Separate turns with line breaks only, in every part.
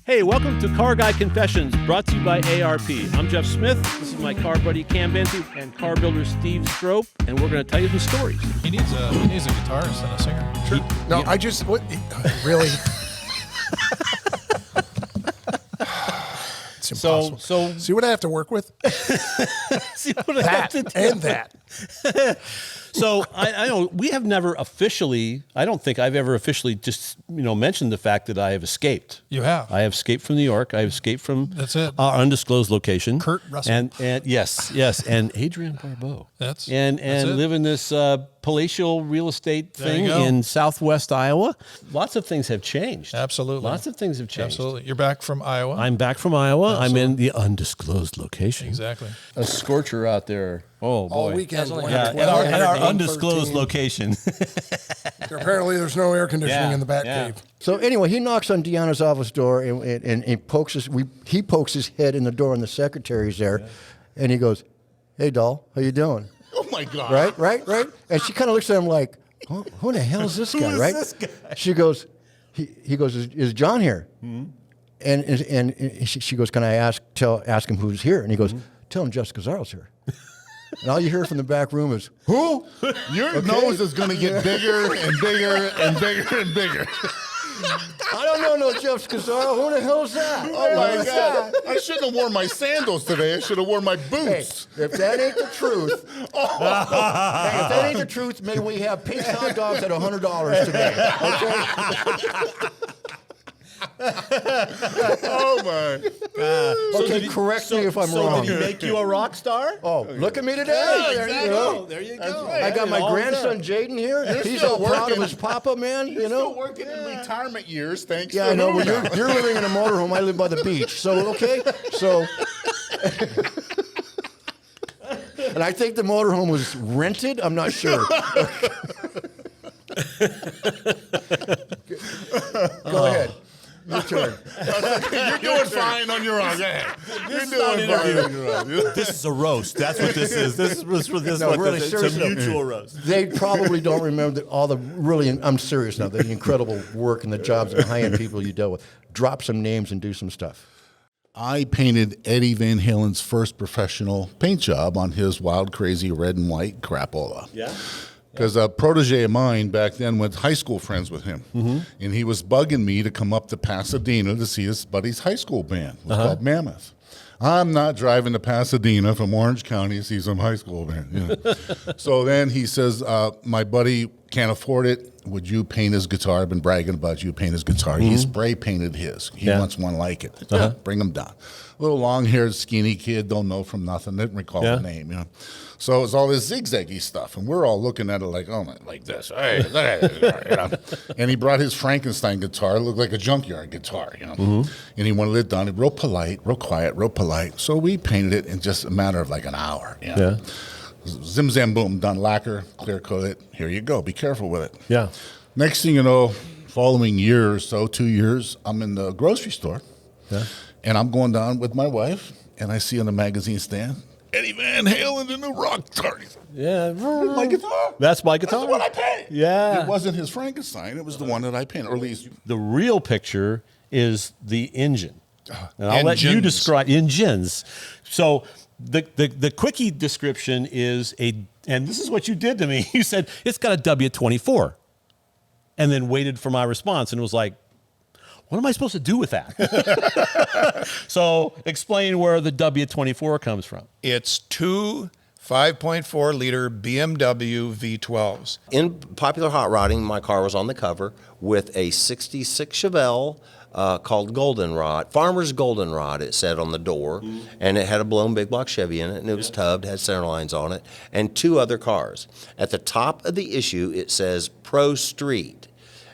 Hey, welcome to Car Guy Confessions, brought to you by ARP. I'm Jeff Smith. This is my car buddy Cam Benty and car builder Steve Strope, and we're going to tell you some stories.
He needs a guitarist and a singer.
Sure. No,
Yeah.
I just what really. It's impossible.
So
See what I have to work with?
see what I have
That
to do.
and that.
So I know we have never officially. I don't think I've ever officially just mentioned the fact that I have escaped.
You have.
I have escaped from New York. I have escaped from
That's it.
our undisclosed location.
Kurt Russell.
And yes, and Adrian Barbeau.
That's
and
it.
live in this palatial real estate
There
thing
you go.
in Southwest Iowa. Lots of things have changed.
Absolutely.
Lots of things have changed.
Absolutely. You're back from Iowa.
I'm back from Iowa. I'm in the undisclosed location.
Exactly.
A scorcher out there. Oh boy.
All weekend.
Yeah, at our undisclosed location.
Apparently, there's no air conditioning
Yeah,
in the back
yeah.
cave.
So anyway, he knocks on Deanna's office door and he pokes his head in the door, and the secretary's there, and he goes, "Hey, doll, how you doing?"
Oh my God!
Right. And she kind of looks at him like, "Who the hell is this guy?" Right?
this guy?
She goes, he goes, "Is John here?" And she goes, "Can I ask him who's here?" And he goes, "Tell him Jessica Zarl's here." And all you hear from the back room is, "Who?"
Your nose is going to get bigger and bigger and bigger and bigger.
I don't know no Jeff Scazzaro. Who the hell's that?
Oh my God! I shouldn't have worn my sandals today. I should have worn my
Hey,
boots.
if that ain't the truth, hey, if that ain't the truth, maybe we have pink hot dogs at $100 today. Okay?
Oh my!
Okay, correct me if I'm wrong.
Did he make you a rock star?
Oh, look at me today.
Yeah, there you go. There you go.
right.
I got my
All
grandson Jaden here. He's
still
all proud of
working.
his papa, man.
You're still working in retirement years, thanks.
Yeah,
to
I know.
who
Well,
now?
you're living in a motorhome. I live by the beach. So, okay. So, and I think the motorhome was rented. I'm not sure. Go ahead. Your turn.
You're doing fine on your own. Go ahead. You're doing fine on your own.
This is a roast. That's what this is. This was for this
No,
one.
really,
It's
seriously.
a mutual roast.
They probably don't remember all the really, I'm serious now, the incredible work and the jobs and high-end people you dealt with. Drop some names and do some stuff.
I painted Eddie Van Halen's first professional paint job on his wild, crazy red and white crapola.
Yeah.
Because a protege of mine back then went high school friends with him. And he was bugging me to come up to Pasadena to see his buddy's high school band. It was called Mammoth. I'm not driving to Pasadena from Orange County to see some high school band. So then he says, my buddy can't afford it. Would you paint his guitar? I've been bragging about you paint his guitar. He spray painted his. He wants one like it. Bring him down. Little long-haired, skinny kid, don't know from nothing. Didn't recall the name, So it's all this zigzaggy stuff, and we're all looking at it like, oh my, like this. Hey, And he brought his Frankenstein guitar. It looked like a junkyard guitar, And he wanted it done. Real polite, real quiet, real polite. So we painted it in just a matter of like an hour. Zim, zam, boom, done lacquer, clear coat it. Here you go. Be careful with it.
Yeah.
Next thing you know, following year or so, 2 years, I'm in the grocery store. And I'm going down with my wife, and I see on the magazine stand, Eddie Van Halen, the new rock star.
Yeah.
My guitar.
That's my guitar.
That's what I painted.
Yeah.
It wasn't his Frankenstein. It was the one that I painted, or at least.
The real picture is the engine. And I'll let you
Engines.
describe engines. So the quickie description is and this is what you did to me. You said, it's got a W24. And then waited for my response and was like, what am I supposed to do with that? So explain where the W24 comes from.
It's two 5.4 liter BMW V12s.
In popular hot rodding, my car was on the cover with a 66 Chevelle called Goldenrod, Farmer's Goldenrod, it said on the door, and it had a blown big block Chevy in it, and it was tubbed, had center lines on it, and two other cars. At the top of the issue, it says Pro Street.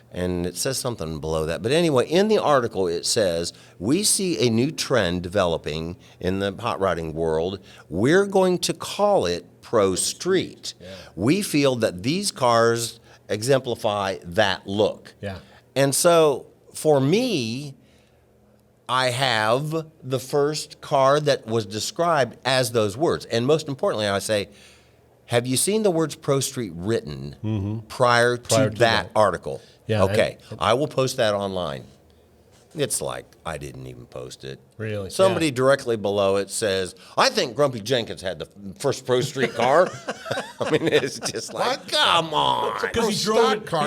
And it says something below that. But anyway, in the article, it says, we see a new trend developing in the hot rodding world. We're going to call it Pro Street. We feel that these cars exemplify that look.
Yeah.
And so for me, I have the first car that was described as those words. And most importantly, I say, have you seen the words Pro Street written prior to that article?
Yeah,
Okay. I will post that online. It's like I didn't even post it.
Really?
Somebody directly below it says, "I think Grumpy Jenkins had the first Pro Street car." I mean, it's just like, come on.
Because he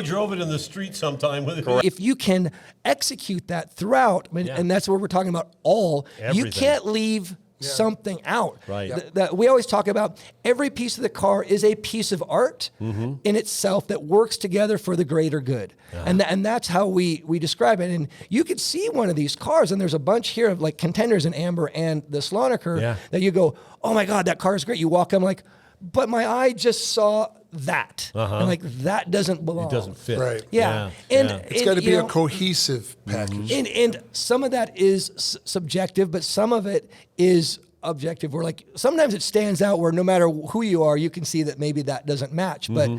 drove it in the street sometime with it.
If you can execute that throughout, I mean, and that's what we're talking about, you
Everything.
can't leave something out.
Right.
We always talk about every piece of the car is a piece of art in itself that works together for the greater good. And that's how we describe it. And you could see one of these cars, and there's a bunch here of like contenders in amber and the Sloniker that you go, oh my God, that car is great. You walk up, like, but my eye just saw that. And like, that doesn't belong.
It doesn't fit.
Right. Yeah. And
It's got to be a cohesive package.
and some of that is subjective, but some of it is objective. Where like sometimes it stands out where no matter who you are, you can see that maybe that doesn't match. But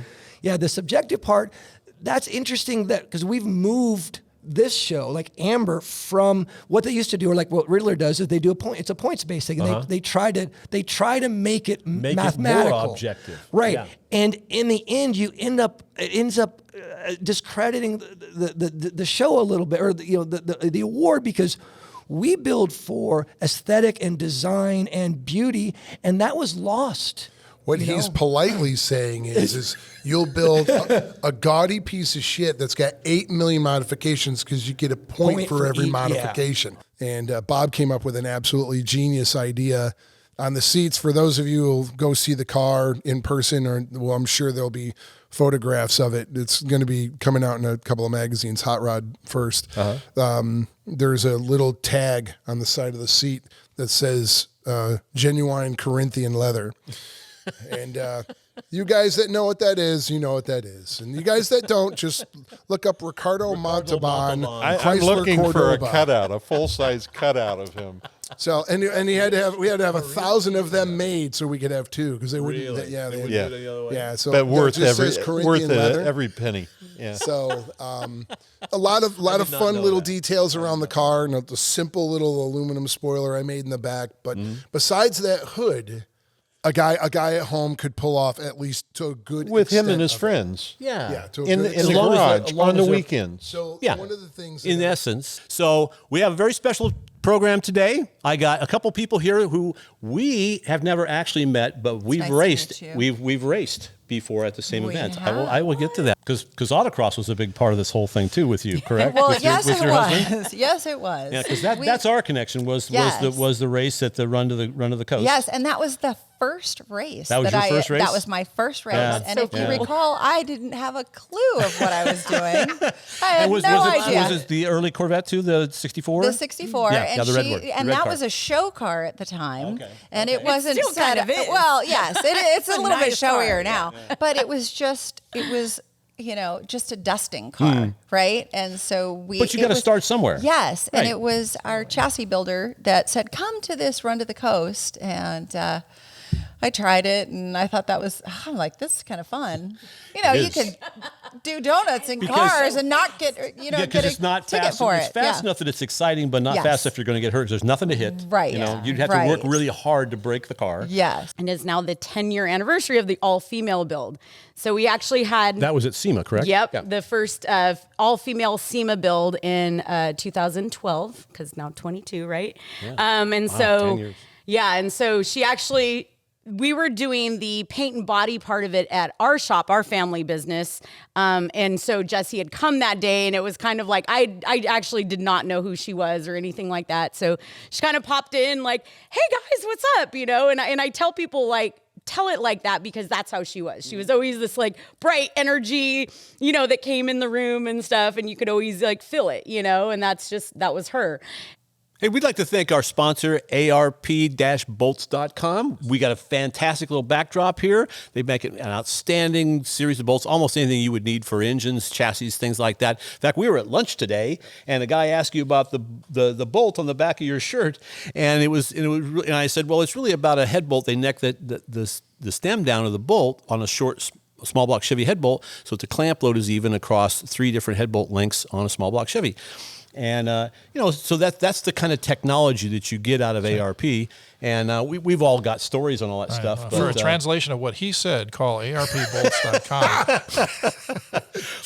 yeah, the subjective part, that's interesting that because we've moved this show, like Amber, from what they used to do, or like what Riddler does, is they do it's a points based thing. They try to make it mathematical,
it more objective,
right?
Yeah.
And in the end, it ends up discrediting the show a little bit, or the award, because we build for aesthetic and design and beauty, and that was lost.
What he's politely saying is you'll build a gaudy piece of shit that's got 8 million modifications because you get a point for every modification. And Bob came up with an absolutely genius idea on the seats. For those of you who'll go see the car in person, well, I'm sure there'll be photographs of it. It's going to be coming out in a couple of magazines, Hot Rod first. There's a little tag on the side of the seat that says genuine Corinthian leather. And you guys that know what that is, you know what that is. And you guys that don't, just look up Ricardo Montalban.
I'm looking for a cutout, a full-size cutout of him.
So and we had to have 1,000 of them made so we could have two, because they wouldn't.
Really?
Yeah,
They
they
wouldn't do it the other way?
Yeah, so
But worth
it just says Corinthian leather.
every penny. Yeah.
So a lot of fun little details around the car, and a simple little aluminum spoiler I made in the back. But besides that hood, a guy at home could pull off at least to a good
With him
extent
and his
of it.
friends.
Yeah, to a
In
good
the
extent.
garage
long
on
as
the
they're-
weekends.
So
Yeah.
one of the things
In essence. So we have a very special program today. I got a couple people here who we have never actually met, but we've
nice to
raced.
meet you.
We've raced before at the same
We
event.
have.
I will get to that because autocross was a big part of this whole thing too with you, correct?
Well,
With your-
yes,
with
it
your husband?
was. Yes, it was.
Yeah, because that's our connection was
Yes.
the race at the run to the coast.
Yes, and that was the first race.
That was your first race?
That was my first race.
Yeah.
And
So
if you
cool.
recall, I didn't have a clue of what I was doing. I had
And was
no
it
idea.
was it the early Corvette too, the 64?
The 64,
Yeah,
and
the red
she,
one, the
and
red
that
car.
was a show car at the time,
Okay.
and
Okay.
it wasn't
still
set
kind of
up.
is.
Well, yes, it's a
a
little bit
nice car.
showier now, but it was just just a dusting car, right? And so
But you got to start somewhere.
Yes, and
Right.
it was our chassis builder that said, "Come to this run to the coast," and I tried it, and I thought I'm like, this is kind of fun. You
It is.
could do donuts in
Because-
cars and not get
Yeah,
get
because
a
it's not
ticket
fast.
for
It's
it.
fast
Yeah.
enough that it's exciting, but not
Yes.
fast if you're going to get hurt. There's nothing to hit.
Right.
You know,
Yeah.
you'd have to work
Right.
really hard to break the car.
Yes.
And is now the 10-year anniversary of the all-female build. So we actually had
That was at SEMA, correct?
Yep,
Yeah.
the first all-female SEMA build in 2012, because now 22, right? And
10
so,
years.
yeah, and so we were doing the paint and body part of it at our shop, our family business. And so Jessi had come that day, and it was kind of like, I actually did not know who she was or anything like that. So she kind of popped in like, hey guys, what's up? And I tell people like, tell it like that, because that's how she was. She was always this like bright energy, that came in the room and stuff, and you could always like feel it, and that was her.
Hey, we'd like to thank our sponsor, ARP-bolts.com. We got a fantastic little backdrop here. They make an outstanding series of bolts, almost anything you would need for engines, chassis, things like that. In fact, we were at lunch today, and a guy asked you about the bolt on the back of your shirt, and and I said, well, it's really about a head bolt. They neck the stem down of the bolt on a short small block Chevy head bolt, so that the clamp load is even across 3 different head bolt lengths on a small block Chevy. And so that's the kind of technology that you get out of ARP. And we've all got stories on all that stuff.
For a translation of what he said, call arpbolts.com.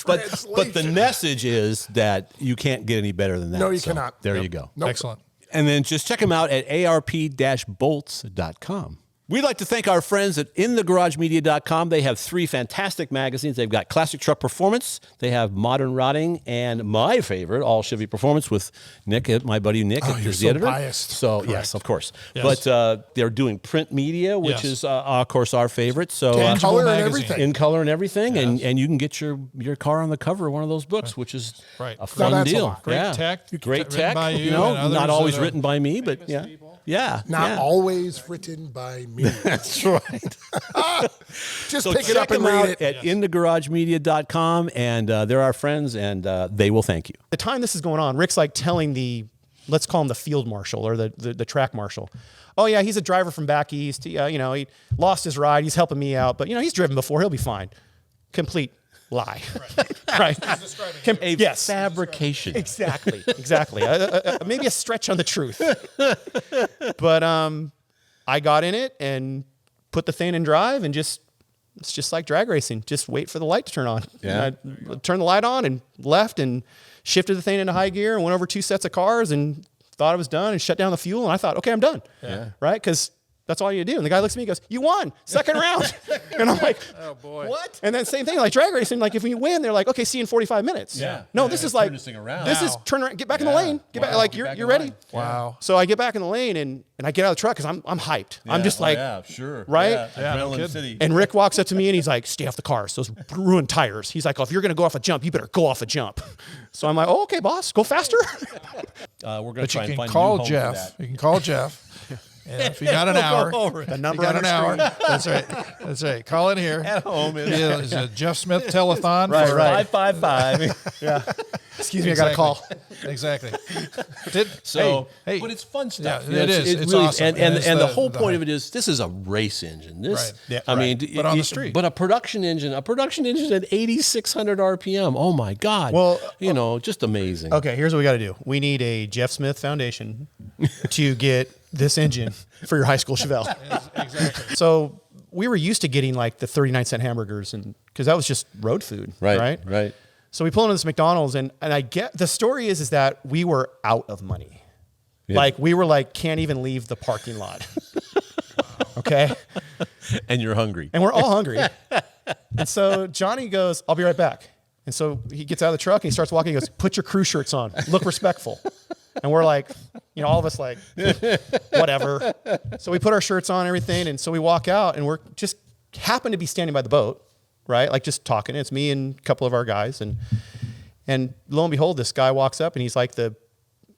but the message is that you can't get any better than that.
No, you cannot.
There you go.
Nope.
Excellent.
And then just check them out at arp-bolts.com. We'd like to thank our friends at inthegaragemedia.com. They have 3 fantastic magazines. They've got Classic Truck Performance, they have Modern Rotting, and my favorite, All Chevy Performance with Nick, my buddy Nick,
you're
the
so
editor.
biased.
So
Correct.
yes, of course.
Yes.
But they're doing print media, which is of course our favorite. So
In color and
magazine.
everything.
in color and everything, and you can get your car on the cover of one of those books, which is
Right.
a fun
that's a
deal.
lot.
Great tech.
Great
Written
tech.
by you
know,
and others
not always
that are
written by me, but yeah.
people.
Yeah.
Not
yeah.
always written by me.
That's right.
Just
So
pick it
check
up and
them
read
out
it.
at inthegaragemedia.com, and they're our friends, and they will thank you.
The time this is going on, Rick's like telling let's call him the field marshal or the track marshal. Oh yeah, he's a driver from back east. He lost his ride. He's helping me out, but he's driven before. He'll be fine. Complete lie. Right. Yes.
Fabrication.
Exactly. Maybe a stretch on the truth. But I got in it and put the thing in drive, and it's just like drag racing. Just wait for the light to turn on.
Yeah.
And I turned the light on and left and shifted the thing into high gear and went over 2 sets of cars and thought I was done and shut down the fuel. And I thought, okay, I'm done.
Yeah.
Right? Because that's all you do. And the guy looks at me and goes, you won, second round. And I'm like,
Oh, boy.
what? And then same thing, like drag racing, like if we win, they're like, okay, see you in 45 minutes.
Yeah.
No,
Yeah,
this is
turn
like,
this thing around.
this is
Wow.
turn around, get back in the lane. Get back, like you're ready.
Wow.
So I get back in the lane and I get out of the truck because I'm hyped. I'm just like,
sure.
right?
Yeah,
no
Adrenaline
kidding.
City.
and Rick walks up to me and he's like, stay off the cars. Those ruined tires. He's like, oh, if you're going to go off a jump, you better go off a jump. So I'm like, oh, okay, boss, go faster.
We're going to
But
try
you
and
can
find a
call
new home for
Jeff.
that.
You can call Jeff. And if you got an hour,
The number
you got
on
an
our
hour.
screen.
That's right. That's right. Call in here.
At home.
It's a Jeff Smith telethon.
Right,
for-
right.
555.
Yeah. Excuse me, I got a call.
Exactly.
So,
hey,
but it's fun stuff.
Yeah, it is. It's
really,
awesome.
And
it's
the whole point of it is this is a race engine. This,
Right.
Yeah,
I mean,
But on the street.
But a production engine at 8,600 RPM. Oh my God.
Well,
just amazing.
Okay, here's what we got to do. We need a Jeff Smith Foundation to get this engine for your high school Chevelle.
Exactly.
So we were used to getting like the 39-cent hamburgers, and because that was just road food, right?
Right.
So we pull into this McDonald's, and I get the story is that we were out of money.
Yeah.
Like we were like can't even leave the parking lot. Okay,
And you're hungry.
and we're all hungry. And so Johnny goes, "I'll be right back." And so he gets out of the truck and he starts walking. He goes, "Put your crew shirts on. Look respectful." And we're like, all of us like, whatever. So we put our shirts on and everything. And so we walk out and we're just happen to be standing by the boat, right? Like just talking. It's me and a couple of our guys. And lo and behold, this guy walks up and he's like the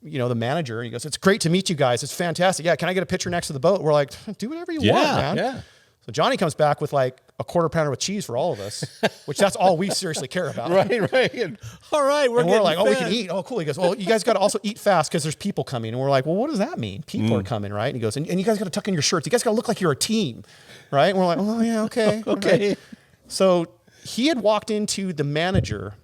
manager. And he goes, "It's great to meet you guys. It's fantastic. Yeah, can I get a picture next to the boat?" We're like, "Do whatever you want, man."
Yeah.
So Johnny comes back with like a quarter pounder with cheese for all of us, which that's all we seriously care about.
Right. And, all right.
And we're like, "Oh, we can eat. Oh, cool." He goes, "Well, you guys got to also eat fast because there's people coming." And we're like, "Well, what does that mean? People are coming, right?" And he goes, and you guys got to tuck in your shirts. You guys got to look like you're a team, right?" And we're like, "Oh, yeah, okay."
Okay.
Right. So he had walked into the manager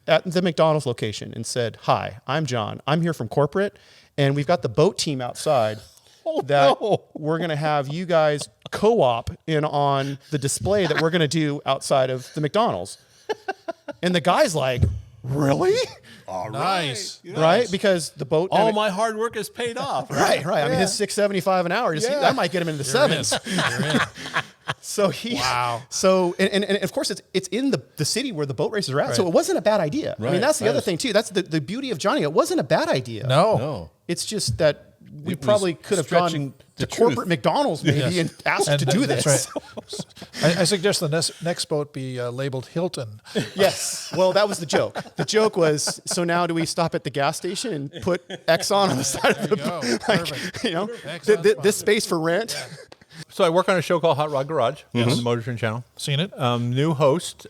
at the McDonald's location and said, "Hi, I'm John. I'm here from corporate, and we've got the boat team outside we're going to have you guys co-op in on the display that we're going to do outside of the McDonald's." And the guy's like, "Really?"
Nice.
Right? Because the boat.
All my hard work is paid off.
Right. I mean, his $6.75 an hour. That might get him into the sevens.
You're in.
So he.
Wow.
So and of course it's in the city where the boat races are at. So it wasn't a bad idea. I mean, that's the other thing too. That's the beauty of Johnny. It wasn't a bad idea.
No.
It's just that we
It was
probably could have gone
stretching
to
the
corporate
truth.
McDonald's maybe and asked to do this.
That's right. I suggest the next boat be labeled Hilton.
Yes. Well, that was the joke. The joke was, so now do we stop at the gas station and put Exxon on the side of the
There you go. Perfect.
this
Exxon's
space for rent?
So I work on a show called Hot Rod Garage on the Motor Trend Channel.
Seen it?
New host,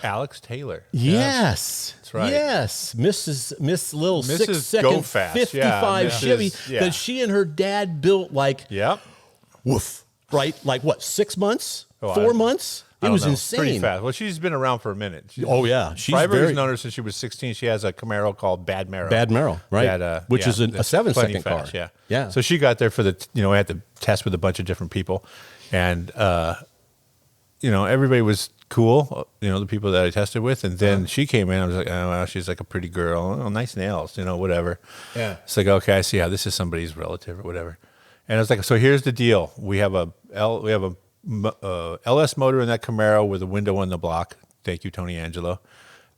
Alex Taylor.
Yes.
That's right.
Yes. Miss Little
Mrs.
6-second
Go Fast.
55
Yeah,
Chevy
yeah.
that she and her dad built like
Yep.
woof. Right? Like what, 6 months?
Oh,
4 months? It was
Pretty
insane.
fast. Well, she's been around for a minute.
Oh yeah, she's
Freiberger's known her since she was 16. She has a Camaro called Bad Marrow.
Bad Marrow, right? Which is a
that's
7-second car.
fast, Yeah,
Yeah.
So she got there for the, we had to test with a bunch of different people, and everybody was cool. The people that I tested with, and then she came in. I was like, oh, well, she's like a pretty girl. Oh, nice nails, whatever.
Yeah.
It's like, okay, I see how this is somebody's relative or whatever. And I was like, so here's the deal. We have a LS motor in that Camaro with a window in the block. Thank you, Tony Angelo.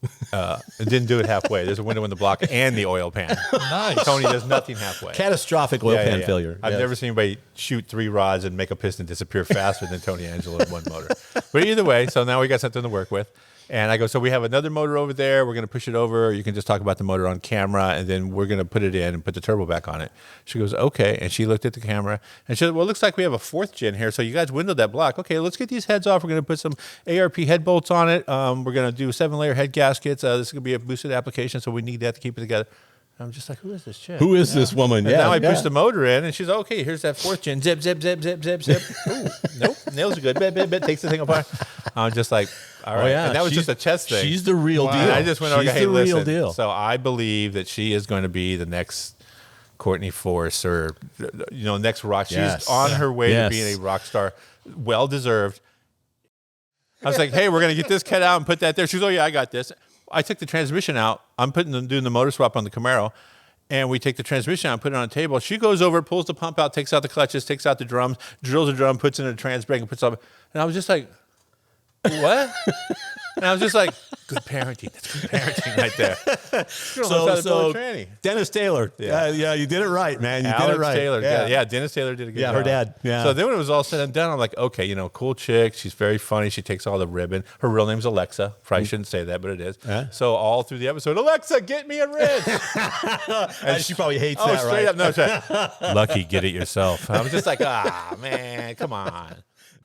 It didn't do it halfway. There's a window in the block and the oil pan.
Nice.
Tony does nothing halfway.
Catastrophic oil pan failure.
I've
Yes.
never seen anybody shoot 3 rods and make a piston disappear faster than Tony Angelo in one motor. But either way, so now we got something to work with. And I go, so we have another motor over there. We're going to push it over. You can just talk about the motor on camera, and then we're going to put it in and put the turbo back on it. She goes, okay. And she looked at the camera, and she said, well, it looks like we have a 4th gen here. So you guys windowed that block. Okay, let's get these heads off. We're going to put some ARP head bolts on it. We're going to do 7-layer head gaskets. This is going to be a boosted application, so we need that to keep it together. I'm just like, who is this chick?
Who is this woman?
And now I push the motor in, and she's like, okay, here's that 4th gen. Zip, zip, zip, zip, zip, zip. Ooh, nope, nails are good. Bit, bit, bit. Takes the thing apart. I'm just like, all right.
yeah.
And that was
She's-
just a chest thing.
she's the real deal.
And I just went,
She's
okay,
the real
listen.
deal.
So I believe that she is going to be the next Courtney Force or, next rock. She's
Yes.
on her way
Yes.
to being a rock star. Well deserved. I was like, hey, we're going to get this cut out and put that there. She goes, oh, yeah, I got this. I took the transmission out. I'm doing the motor swap on the Camaro. And we take the transmission out and put it on a table. She goes over, pulls the pump out, takes out the clutches, takes out the drums, drills a drum, puts in a trans brake, and puts up. And I was just like, what? And I was just like, good parenting. That's good parenting right there.
So Dennis Taylor. Yeah, you did it right, man. You did it right.
Taylor. Yeah, Dennis Taylor did a good job.
Yeah, her dad. Yeah.
So then when it was all said and done, I'm like, okay, cool chick. She's very funny. She takes all the ribbon. Her real name's Alexa. Probably shouldn't say that, but it is. So all through the episode, Alexa, get me a rib.
And she probably hates that,
straight
right?
up. No, straight up. Lucky, get it yourself. I was just like, man, come on.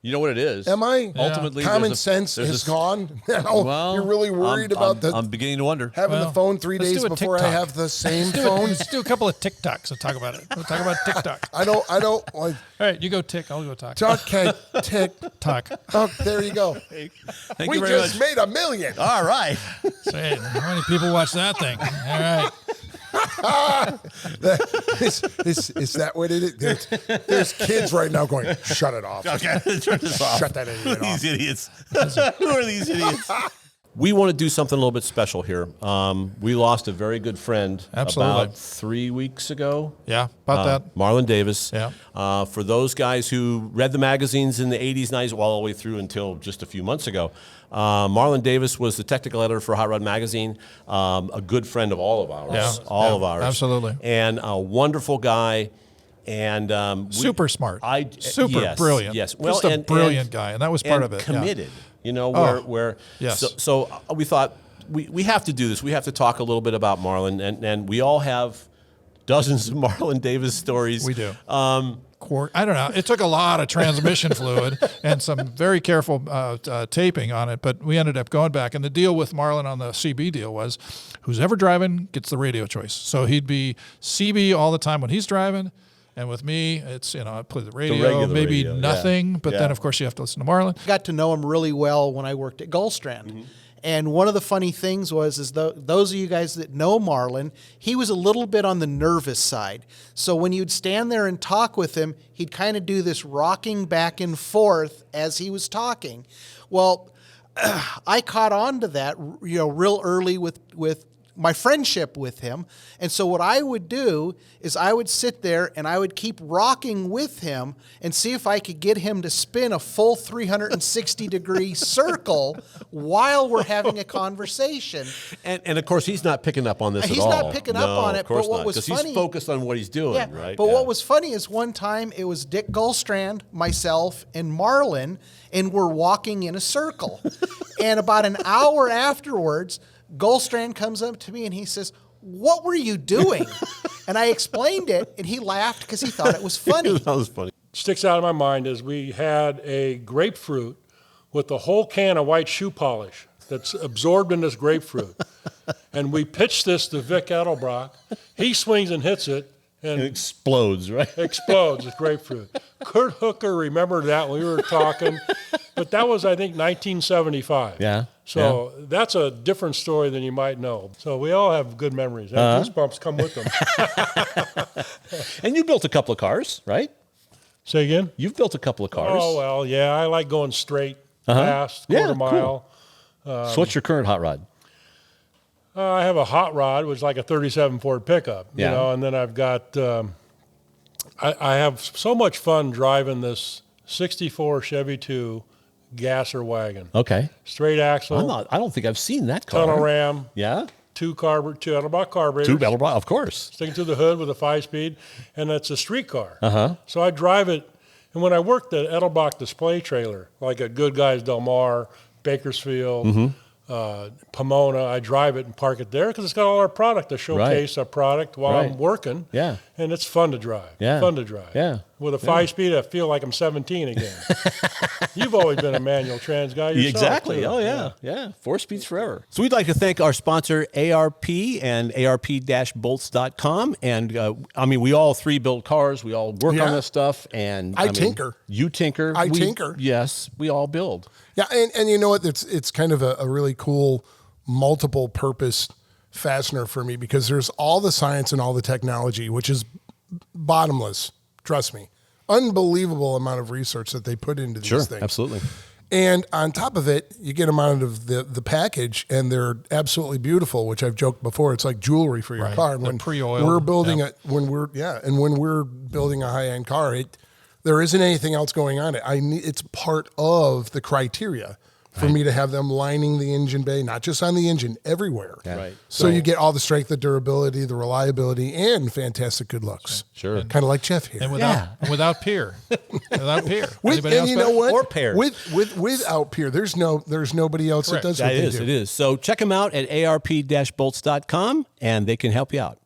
You know what it is?
Am I?
Ultimately,
Common sense is gone. Now
Well,
you're really worried about
I'm beginning to wonder.
having the phone 3
let's
days
do a
before I
TikTok.
have the same phone.
Let's do a couple of TikToks and talk about it. We'll talk about TikTok.
I don't like
All right, you go tick. I'll go talk.
okay, tick.
Talk.
Oh, there you go.
Thank
We
you very
just
much.
made $1 million.
All right.
Say, how many people watch that thing? All right.
Is that what it is? There's kids right now going, shut it off.
Okay, turn this off.
Shut that idiot off.
These idiots. Who are these idiots? We want to do something a little bit special here. We lost a very good friend
Absolutely.
about 3 weeks ago.
Yeah, about that.
Marlon Davis.
Yeah.
For those guys who read the magazines in the 80s, 90s, well, all the way through until just a few months ago, Marlon Davis was the technical editor for Hot Rod Magazine, a good friend of all of ours.
Yeah.
All of ours.
Absolutely.
And a wonderful guy. And
Super smart. Super
yes,
brilliant.
Yes.
Just a brilliant guy, and that was part of it. Yeah.
Committed.
Yes.
So we thought we have to do this. We have to talk a little bit about Marlon, and we all have dozens of Marlon Davis stories.
We do. I don't know. It took a lot of transmission fluid and some very careful taping on it, but we ended up going back. And the deal with Marlon on the CB deal was who's ever driving gets the radio choice. So he'd be CB all the time when he's driving. And with me, it's, I play the radio, maybe
radio,
nothing. But then, of course, you have to listen to Marlon.
Got to know him really well when I worked at Gulfstrand. Mm-hmm. And one of the funny things was those of you guys that know Marlon, he was a little bit on the nervous side. So when you'd stand there and talk with him, he'd kind of do this rocking back and forth as he was talking. Well, I caught on to that, real early with my friendship with him. And so what I would do is I would sit there and I would keep rocking with him and see if I could get him to spin a full 360-degree circle while we're having a conversation.
And of course, he's not picking up on this at all.
He's not picking up on it, but what was funny...
Because he's focused on what he's doing, right?
But what was funny is one time it was Dick Gullstrand, myself, and Marlon, and we're walking in a circle. And about an hour afterwards... Gullstrand comes up to me and he says, "What were you doing?" And I explained it, and he laughed because he thought it was funny.
That was funny.
Sticks out of my mind is we had a grapefruit with a whole can of white shoe polish that's absorbed in this grapefruit. And we pitched this to Vic Edelbrock. He swings and hits it. And
it explodes, right?
Explodes with grapefruit. Kurt Hooker remembered that when we were talking. But that was, I think, 1975.
Yeah.
So that's a different story than you might know. So we all have good memories. Goosebumps come with them.
And you built a couple of cars, right?
Say again?
You've built a couple of cars.
Oh, well, yeah. I like going straight, fast, quarter mile.
Cool. So what's your current hot rod?
I have a hot rod, which is like a 37 Ford pickup, you know, and then I've got, I have so much fun driving this 64 Chevy 2 gasser wagon.
Okay.
Straight axle.
I don't think I've seen that car.
Tunnel ram.
Yeah.
Two Edelbrock carburetors.
Two Edelbrock, of course.
Sticking to the hood with a 5-speed, and that's a street car. So I drive it, and when I worked at Edelbrock display trailer, like at Good Guys Del Mar, Bakersfield, Pomona, I drive it and park it there because it's got all our product to showcase our product while I'm working.
Yeah.
And it's fun to drive.
Yeah.
Fun to drive.
Yeah.
With a 5-speed, I feel like I'm 17 again. You've always been a manual trans guy yourself.
Exactly.
Too.
Oh, yeah. 4 speeds forever. So we'd like to thank our sponsor, ARP and ARP-bolts.com. And, I mean, we all three build cars. We all work on this stuff. And
I tinker.
You tinker.
I tinker.
Yes, we all build.
Yeah, and you know what? It's kind of a really cool multiple purpose fastener for me because there's all the science and all the technology, which is bottomless. Trust me. Unbelievable amount of research that they put into these things.
Absolutely.
And on top of it, you get them out of the package, and they're absolutely beautiful. Which I've joked before, it's like jewelry for your car. And when
pre-oiled.
we're building when we're building a high end car, there isn't anything else going on it. It's part of the criteria for me to have them lining the engine bay, not just on the engine, everywhere.
Yeah. Right.
So you get all the strength, the durability, the reliability, and fantastic good looks.
Sure.
Kind of like Jeff here.
And without peer. Without peer.
And you know what?
Or pairs.
Without peer, there's nobody else that does what they do.
It is. So check them out at arp-bolts.com, and they can help you out.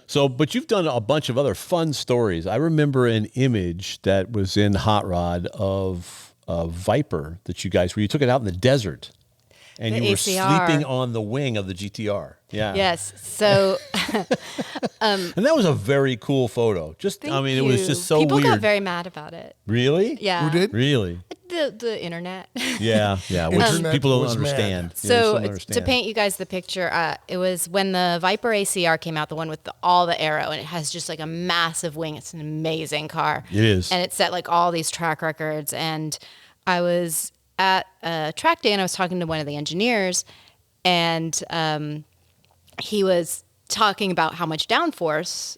So, but you've done a bunch of other fun stories. I remember an image that was in Hot Rod of a Viper that you took it out in the desert, and you were sleeping on the wing of the GTR. Yeah.
Yes. So,
and that was a very cool photo. It was just so
People
weird.
got very mad about it.
Really?
Yeah.
Who did?
Really?
The internet.
Yeah. Which people don't understand.
So to paint you guys the picture, it was when the Viper ACR came out, the one with all the aero, and it has just like a massive wing. It's an amazing car.
It is.
And it set like all these track records. And I was at a track day and I was talking to one of the engineers, and he was talking about how much downforce,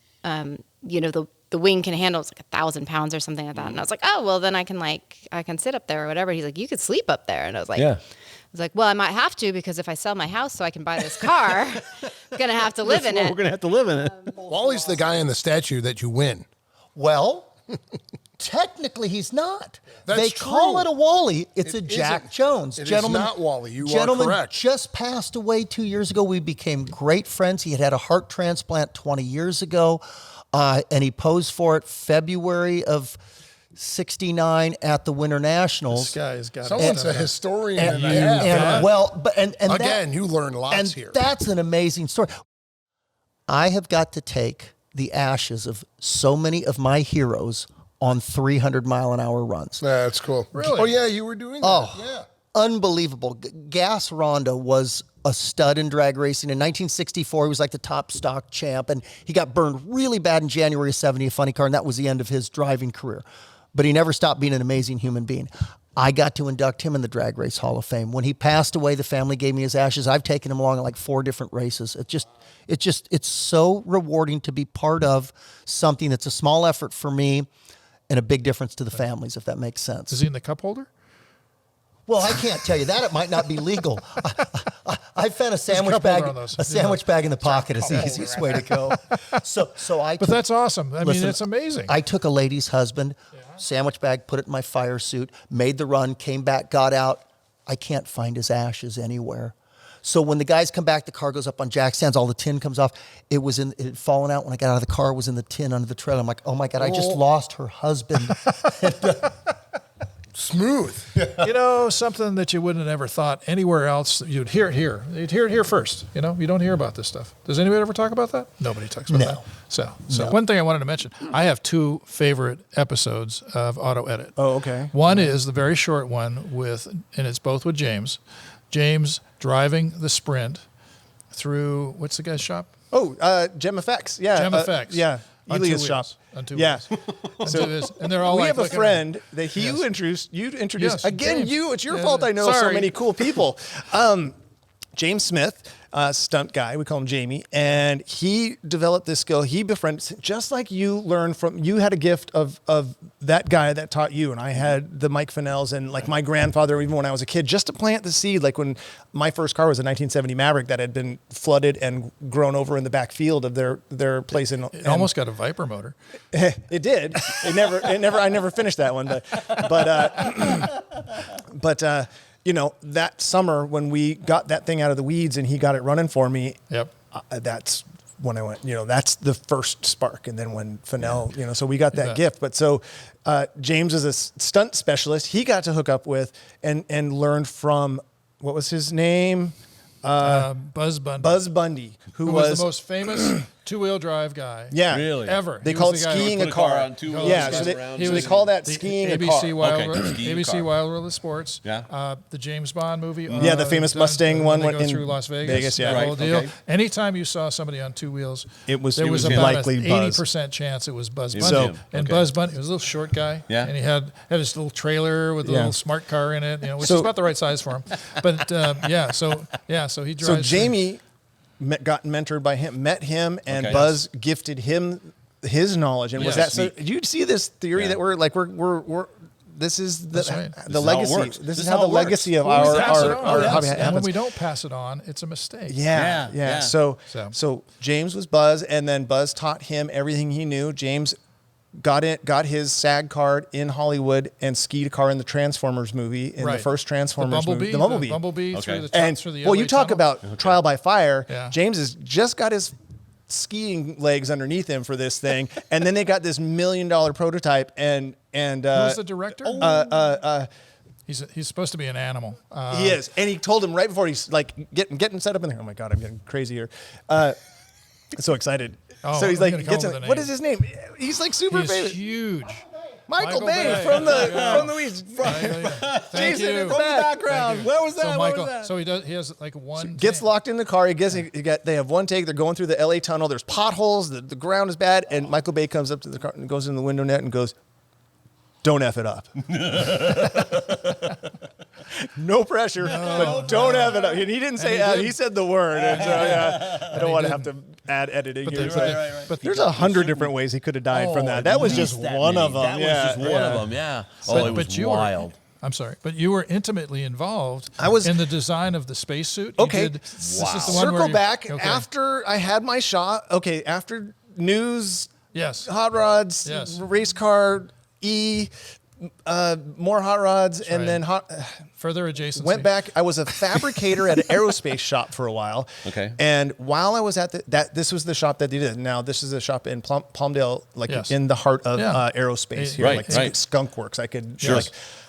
the wing can handle. It's like 1,000 pounds or something like that. And I was like, oh, well then I can sit up there or whatever. He's like, you could sleep up there. And I was like, well, I might have to, because if I sell my house so I can buy this car, I'm going to have to live in it.
We're going to have to live in it.
Wally's the guy in the statue that you win.
Well, technically he's not.
That's
they
true.
call it a Wally. It's a
It
Jack
isn't.
Jones.
It is not Wally. You are
gentleman
correct.
just passed away 2 years ago. We became great friends. He had a heart transplant 20 years ago, and he posed for it February of 69 at the Winter Nationals.
This guy's got
Someone's a historian. And
again,
you learn lots here.
That's an amazing story. I have got to take the ashes of so many of my heroes on 300-mile-an-hour runs.
That's cool.
Really?
Oh, yeah, you were doing that.
Oh,
yeah.
Unbelievable. Gas Ronda was a stud in drag racing. In 1964, he was like the top stock champ, and he got burned really bad in January of 70, a funny car, and that was the end of his driving career. But he never stopped being an amazing human being. I got to induct him in the Drag Race Hall of Fame. When he passed away, the family gave me his ashes. I've taken him along in like 4 different races. It's so rewarding to be part of something that's a small effort for me and a big difference to the families, if that makes sense.
Is he in the cup holder?
Well, I can't tell you that. It might not be legal. I found a sandwich bag. A sandwich bag in the pocket is the easiest way to go.
But that's awesome. I mean, it's amazing.
I took a lady's husband, sandwich bag, put it in my fire suit, made the run, came back, got out. I can't find his ashes anywhere. So when the guys come back, the car goes up on jack stands, all the tin comes off. It had fallen out when I got out of the car. It was in the tin under the trailer. I'm like, oh my God, I just lost her husband.
Smooth.
You know, something that you wouldn't have ever thought anywhere else. You'd hear it here. You'd hear it here first. You know, you don't hear about this stuff. Does anybody ever talk about that? Nobody talks about that. So one thing I wanted to mention, I have 2 favorite episodes of Auto Edit.
Oh, okay.
One is the very short one and it's both with James. James driving the Sprint through, what's the guy's shop?
Oh, Gem Effects. Yeah.
Gem Effects.
Yeah.
On 2
Elia's
wheels.
shop.
On 2
Yeah.
wheels.
So
and they're all
we
like
have a
looking
friend that
Yes.
you introduced
Yes,
again.
James.
It's your
Yeah,
fault. I know so
sorry.
many cool people. James Smith, stunt guy, we call him Jamie, and he developed this skill. He befriended, just like you learned from. You had a gift of that guy that taught you, and I had the Mike Fennells and like my grandfather, even when I was a kid, just to plant the seed. Like when my first car was a 1970 Maverick that had been flooded and grown over in the back field of their place in.
It almost got a Viper motor.
It did. I never finished that one, but you know, that summer when we got that thing out of the weeds and he got it running for me.
Yep.
That's when I went, you know, that's the first spark. And then when Fennell, you know, so we got that gift. But so James is a stunt specialist. He got to hook up with and learn from, what was his name?
Buzz Bundy.
Buzz Bundy, who
was the most famous 2-wheel drive guy.
Yeah,
really
ever.
They
He
called
was the guy who
skiing
put
a car.
on 2 wheels.
Yeah, so they call that skiing a car.
ABC Wild World of Sports.
Yeah.
The James Bond movie.
Yeah, the famous Mustang one
They
went
go
in
through Las Vegas.
yeah.
The whole
Right,
deal.
okay.
Anytime you saw somebody on 2 wheels,
It was
there was
him.
about
Likely
an
Buzz.
80% chance it was Buzz Bundy.
So-
and Buzz Bundy was a little short guy.
Yeah.
And he had his little trailer with a little smart car in it, you know, which
So-
is about the right size for him. But so he drives.
So Jamie got mentored by him, met him, and
Okay.
Buzz gifted him his knowledge. And was that
Yes.
so? You see this theory
Yeah.
that we're this is the
That's right.
the
This is how it
legacy.
works.
This is how the
it works.
legacy of
Well, we pass it on,
our
yes.
hobby
And when
happens.
we don't pass it on, it's a mistake.
Yeah. So James was Buzz, and then Buzz taught him everything he knew. James got his SAG card in Hollywood and skied a car in the Transformers movie, in the
Right.
first Transformers movie. The
Bumblebee
Bumblebee.
through the
And
through the
well,
LA
you talk
tunnel.
about trial by fire.
Yeah.
James has just got his skiing legs underneath him for this thing, and then they got this $1 million prototype. And
Who's the director? He's supposed to be an animal.
he is, and he told him right before he's like getting set up in there. Oh my God, I'm getting crazy here. So excited.
Oh,
So he's
I'm
like,
gonna come
gets
up
in,
with a
what
name.
is his name? He's like super
He's
famous.
huge.
Michael Bay
Bay.
from
There you go.
the weeds.
Thank
Jason
you.
in the background.
Where was that?
So
Where
Michael,
was that?
so he has like one.
Gets
take.
locked in the car. They have one take. They're going through the LA tunnel. There's potholes. The ground is bad. And Michael Bay comes up to the car and goes in the window net and goes, "Don't F it up." No pressure, but don't F it up. And he didn't say F. He said the word. And so, I don't want to have to add editing here. But there's 100 different ways he could have died from that. That was just one of them.
That was just one of them. Yeah. It was wild.
I'm sorry, but you were intimately involved.
I was
in the design of the spacesuit.
Okay,
This is the one
circle
where you-
back
okay.
after I had my shot. Okay, after news,
Yes.
hot rods,
Yes.
race car, more hot rods, and
right.
then
Further adjacency.
went back. I was a fabricator at an aerospace shop for a while.
Okay.
And while I was at this was the shop that did it. Now this is a shop in Palmdale, like
Yes.
in the heart of
Yeah.
aerospace here,
Right,
like
right.
Skunk Works. I could,
Sure.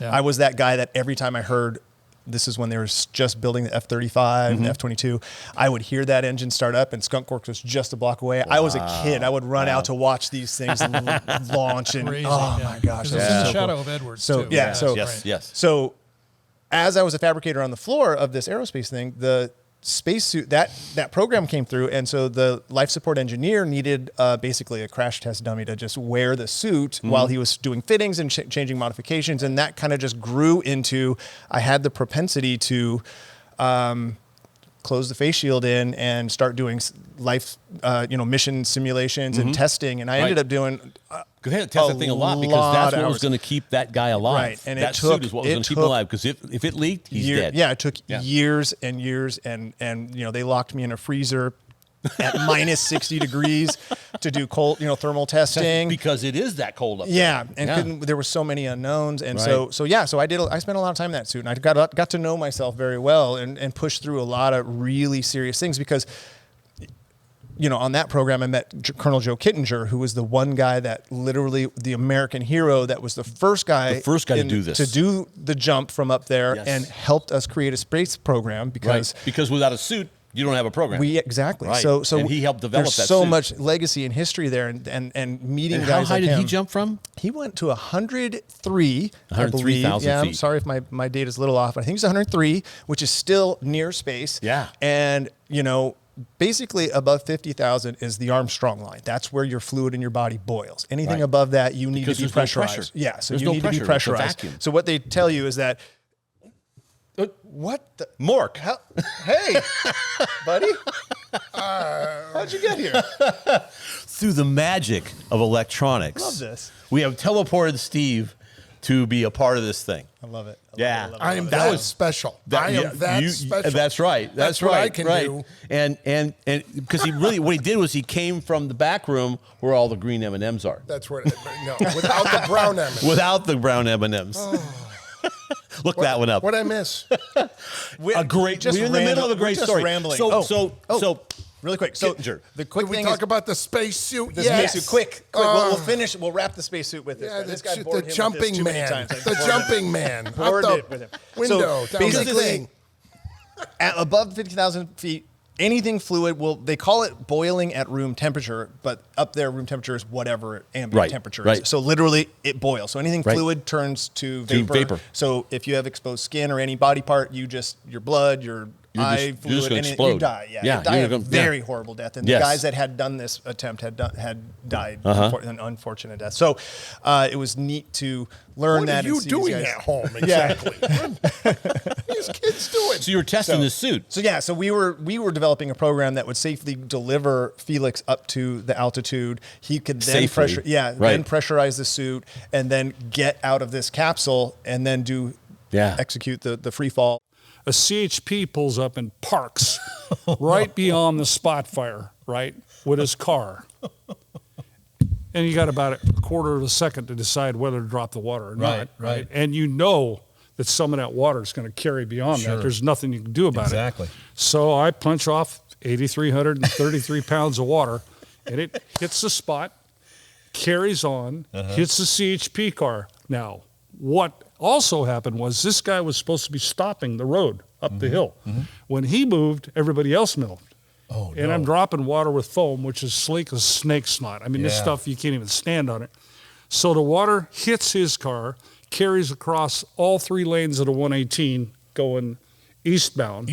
Yeah.
I was that guy that every time I heard. This is when they were just building the F-35 and the F-22. I would hear that engine start up, and Skunk Works was just a block away. I was a kid. I would run out to watch these things launch, and
Crazy,
oh
yeah.
my gosh,
'Cause
that
it's
was
in the
so
shadow
cool.
of Edwards.
So
too.
yeah, so
Yes.
so as I was a fabricator on the floor of this aerospace thing, the spacesuit that program came through, and so the life support engineer needed basically a crash test dummy to just wear the suit while he was doing fittings and changing modifications, and that kind of just grew into I had the propensity to close the face shield in and start doing mission simulations and testing, and I ended up doing.
Because they had to test that thing a lot because that's what was going to keep that guy alive.
Right, and
that
it took,
suit is what was going to keep him alive. Because if it leaked, he's dead.
Yeah, it took years and years, and they locked me in a freezer at minus 60 degrees to do cold, thermal testing.
Because it is that cold up there.
Yeah, and there were so many unknowns, and so I spent a lot of time in that suit, and I got to know myself very well, and pushed through a lot of really serious things because on that program, I met Colonel Joe Kittinger, who was the one guy that literally the American hero that was the first guy
to do this,
to do the jump from up there,
Yes.
and helped us create a space program because
without a suit, you don't have a program.
Exactly.
Right.
So
and he helped develop
there's
that
so
suit.
much legacy and history there, and meeting
And
guys.
how high
like
did he
him.
jump from?
He went to 103.
103,000
Yeah, I'm
feet.
sorry if my data is a little off, but I think it's 103, which is still near space.
Yeah.
And basically above 50,000 is the Armstrong line. That's where your fluid in your body boils. Anything
Right.
above that, you need
Because
to be
there's no
pressurized.
pressure.
Yeah, so
There's
you
no
need
pressure.
to
It's
be
a
pressurized.
vacuum.
So what they tell you is that what the
Mork.
Hey, buddy. How'd you get here?
Through the magic of electronics.
Love this.
We have teleported Steve to be a part of this thing.
I love it.
Yeah.
I am that special. I am that special.
That's right. That's
what
right.
I can
right.
do.
And because what he did was he came from the back room where all the green M&Ms are.
That's what. No, without the brown M&Ms.
Without the brown M&Ms. Look that one up.
What I miss?
A great. We're in the middle of a great story.
Rambling.
So
really quick. So
Kittinger.
the quick
Did we
thing
talk
is
about the spacesuit?
the
Yes.
spacesuit. Quick. We'll finish. We'll wrap the spacesuit with this.
Yeah,
guy. This guy
the
bored him with this
jumping
too many
man.
times.
The jumping man.
Bored
Out
it with him.
the window.
So
down the
basically,
thing.
at above 50,000 feet, anything fluid they call it boiling at room temperature, but up there room temperature is whatever ambient
Right,
temperature
right.
is. So literally it boils. So anything
Right.
fluid turns to
To
vapor.
vapor.
So if you have exposed skin or any body part, your blood, your eye
you're just
fluid,
gonna
and
explode.
you die. Yeah,
Yeah,
you die
you're
a
gonna-
very
yeah.
horrible death. And
Yes.
the guys that had done this attempt had died
Uh-huh.
an unfortunate death. So it was neat to learn
What
that.
are you
and see these
doing
guys.
at home
Yeah.
exactly? These kids doing.
So you were testing the suit.
So we were developing a program that would safely deliver Felix up to the altitude. He could then
Safely.
then
Right.
pressurize the suit and then get out of this capsule and then execute the free fall.
A CHP pulls up and parks right beyond the spot fire, right, with his car. And you got about a quarter of a second to decide whether to drop the water or not.
right.
And you know that some of that water is going to carry beyond that. There's nothing you can do about it. So I punch off 8,333 pounds of water, and it hits the spot, carries on, hits the CHP car. Now, what also happened was this guy was supposed to be stopping the road up the hill. When he moved, everybody else moved. And I'm dropping water with foam, which is sleek as snake snot. I mean, this stuff, you can't even stand on it. So the water hits his car, carries across all three lanes of the 118 going eastbound.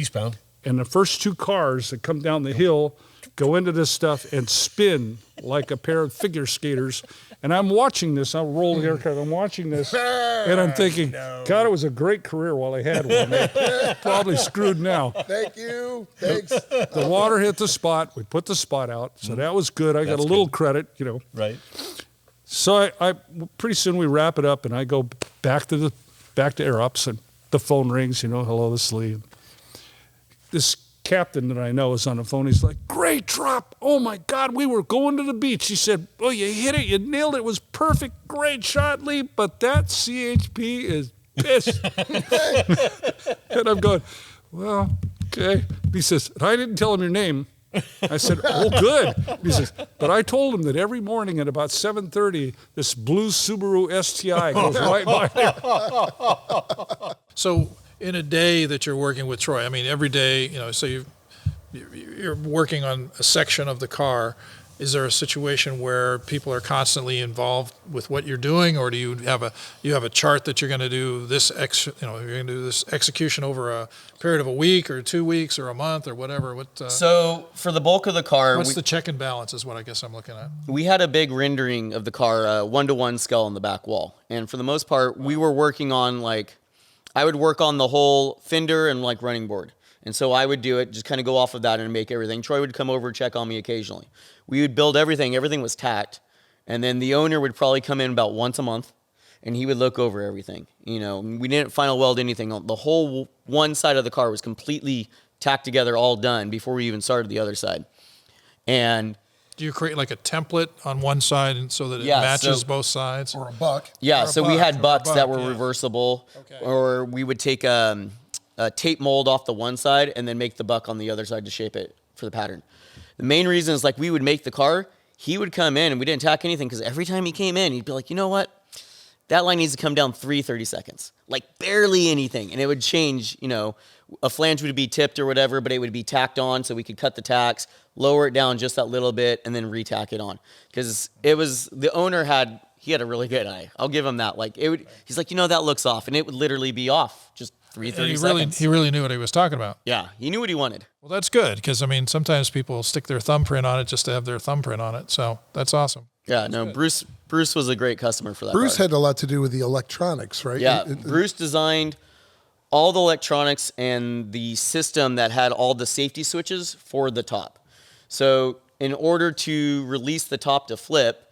And the first two cars that come down the hill go into this stuff and spin like a pair of figure skaters. And I'm watching this. I'm rolling haircut. I'm watching this. And I'm thinking, God, it was a great career while I had one. Man. Probably screwed now.
Thank you. Thanks.
The water hit the spot. We put the spot out. So that was good. I got a little credit,
Right.
So I pretty soon we wrap it up, and I go back to Air Ups, and the phone rings. Hello, this is Lee. This captain that I know is on the phone. He's like, "Great drop! Oh my God, we were going to the beach." He said, "Oh, you hit it! You nailed it! It was perfect! Great shot, Lee! But that CHP is pissed." And I'm going, "Well, okay." He says, "I didn't tell him your name." I said, "Oh, good." He says, "But I told him that every morning at about 7:30, this blue Subaru STI goes right by there."
So in a day that you're working with Troy, I mean, every day, so you're working on a section of the car. Is there a situation where people are constantly involved with what you're doing, or do you have a chart that you're going to do this you're going to do this execution over a period of a week or 2 weeks or a month or whatever?
So for the bulk of the car,
what's the check and balance is what I guess I'm looking at.
We had a big rendering of the car, 1-to-1 scale on the back wall, and for the most part, we were working on I would work on the whole fender and running board. And so I would do it, just kind of go off of that and make everything. Troy would come over and check on me occasionally. We would build everything. Everything was tacked. And then the owner would probably come in about once a month, and he would look over everything. We didn't final weld anything. The whole one side of the car was completely tacked together, all done, before we even started the other side. And
do you create a template on one side and so that it matches both sides?
Or a buck?
Yeah, so we had bucks that were
yeah.
reversible, or we would take a tape mold off the one side and then make the buck on the other side to shape it for the pattern. The main reason is like we would make the car, he would come in and we didn't tack anything because every time he came in, he'd be like, you know what? That line needs to come down 30 seconds, like barely anything. And it would change, you know, a flange would be tipped or whatever, but it would be tacked on so we could cut the tacks, lower it down just that little bit, and then retack it on. Because it was, the owner had a really good eye. I'll give him that. Like, he's like, you know, that looks off. And it would literally be off just 30 seconds.
He really knew what he was talking about.
Yeah, he knew what he wanted.
Well, that's good because, I mean, sometimes people stick their thumbprint on it just to have their thumbprint on it. So that's awesome.
Yeah, no, Bruce was a great customer for that.
Bruce
car.
had a lot to do with the electronics, right?
Yeah, Bruce designed all the electronics and the system that had all the safety switches for the top. So in order to release the top to flip,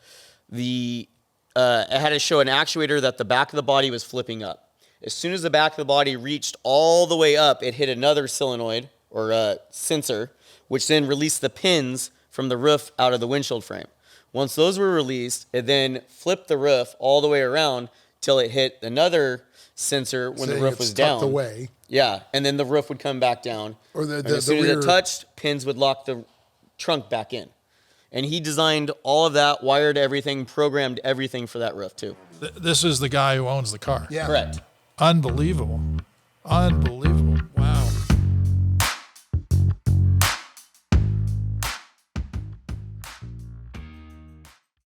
it had to show an actuator that the back of the body was flipping up. As soon as the back of the body reached all the way up, it hit another solenoid or sensor, which then released the pins from the roof out of the windshield frame. Once those were released, it then flipped the roof all the way around till it hit another sensor when the roof was down.
Tucked away.
Yeah, and then the roof would come back down.
Or
as soon as it touched, pins would lock the trunk back in. And he designed all of that, wired everything, programmed everything for that roof too.
This is the guy who owns the car.
Yeah.
Correct.
Unbelievable. Unbelievable.